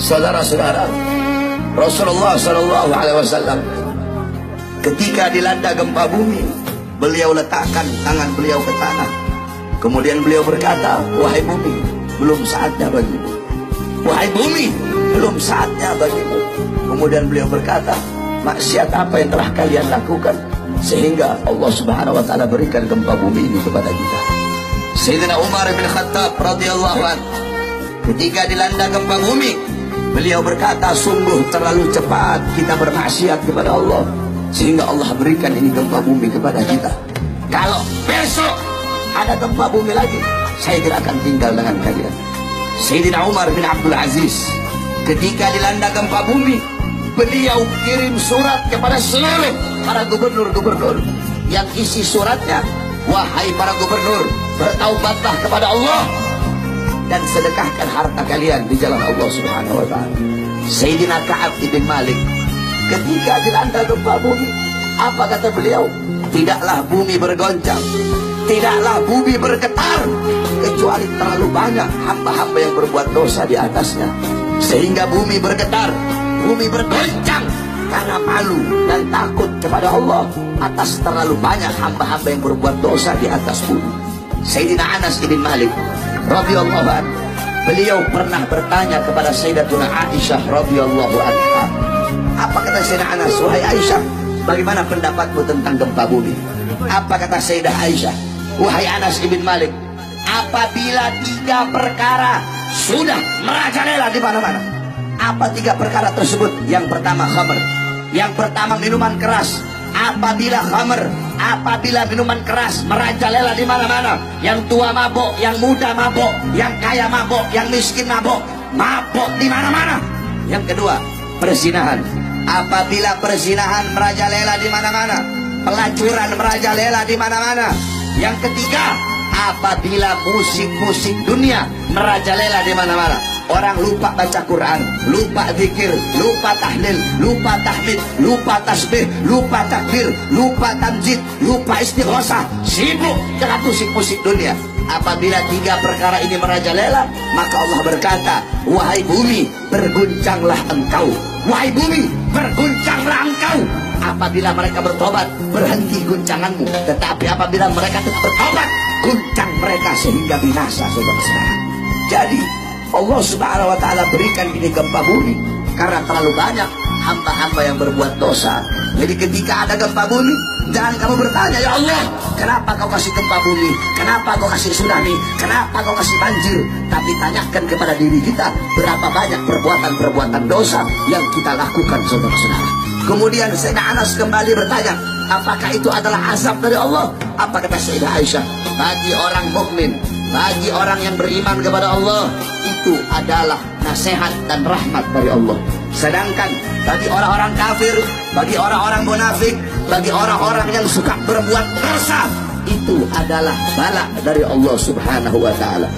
Saudara-saudara, Rasulullah SAW ketika dilanda gempa bumi, beliau letakkan tangan beliau ke tanah. Kemudian beliau berkata, wahai bumi, belum saatnya bagimu. Wahai bumi, belum saatnya bagimu. Kemudian beliau berkata, maksiat apa yang telah kalian lakukan sehingga Allah Subhanahu wa taala berikan gempa bumi ini kepada kita. Sayyidina Umar bin Khattab radhiyallahu anhu ketika dilanda gempa bumi, beliau berkata, sungguh terlalu cepat kita bermaksiat kepada Allah sehingga Allah berikan ini gempa bumi kepada kita. Kalau besok ada gempa bumi lagi, saya tidak akan tinggal dengan kalian. Sayyidina Umar bin Abdul Aziz ketika dilanda gempa bumi, beliau kirim surat kepada seluruh para gubernur-gubernur yang isi suratnya, wahai para gubernur, bertaubatlah kepada Allah dan sedekahkan harta kalian di jalan Allah Subhanahu wa taala. Sayyidina Ka'ab bin Malik ketika dilanda gempa bumi, apa kata beliau? Tidaklah bumi bergoncang, tidaklah bumi bergetar, kecuali terlalu banyak hamba-hamba yang berbuat dosa di atasnya, sehingga bumi bergetar, bumi bergoncang karena malu dan takut kepada Allah atas terlalu banyak hamba-hamba yang berbuat dosa di atas bumi. Sayyidina Anas bin Malik radhiyallahu anhu, beliau pernah bertanya kepada Sayyidatuna Aisyah radhiyallahu anha. Apa kata Sayyidina Anas? Wahai Aisyah, bagaimana pendapatmu tentang gempa bumi? Apa kata Sayyidah Aisyah? Wahai Anas bin Malik, apabila 3 perkara sudah merajalela di mana-mana. Apa 3 perkara tersebut? Yang pertama khamr, yang pertama minuman keras. Apabila minuman keras merajalela di mana-mana, yang tua mabok, yang muda mabok, yang kaya mabok, yang miskin mabok, mabok di mana-mana. Yang kedua, perzinahan. Apabila perzinahan merajalela di mana-mana, pelacuran merajalela di mana-mana. Yang ketiga, apabila musik-musik dunia merajalela di mana-mana. Orang lupa baca Quran, lupa zikir, lupa tahlil, lupa tahmid, lupa tasbih, lupa takbir, lupa tamjid, lupa istighosah, sibuk dengan musik-musik dunia. Apabila 3 perkara ini merajalela, maka Allah berkata, wahai bumi, berguncanglah engkau. Wahai bumi, berguncanglah engkau. Apabila mereka bertobat, berhenti guncanganmu. Tetapi apabila mereka tidak bertobat, guncang mereka sehingga binasa, saudara-saudara. Jadi Allah Subhanahu wa taala berikan ini gempa bumi karena terlalu banyak hamba-hamba yang berbuat dosa. Jadi ketika ada gempa bumi, jangan kamu bertanya, ya Allah, kenapa kau kasih gempa bumi? Kenapa kau kasih tsunami? Kenapa kau kasih banjir? Tapi tanyakan kepada diri kita, berapa banyak perbuatan-perbuatan dosa yang kita lakukan, saudara-saudara. Kemudian Sayyidina Anas kembali bertanya, apakah itu adalah azab dari Allah? Apa kata Sayyidah Aisyah? Bagi orang mukmin, bagi orang yang beriman kepada Allah, itu adalah nasihat dan rahmat dari Allah. Sedangkan bagi orang-orang kafir, bagi orang-orang munafik, bagi orang-orang yang suka berbuat dosa, itu adalah bala dari Allah Subhanahu wa taala.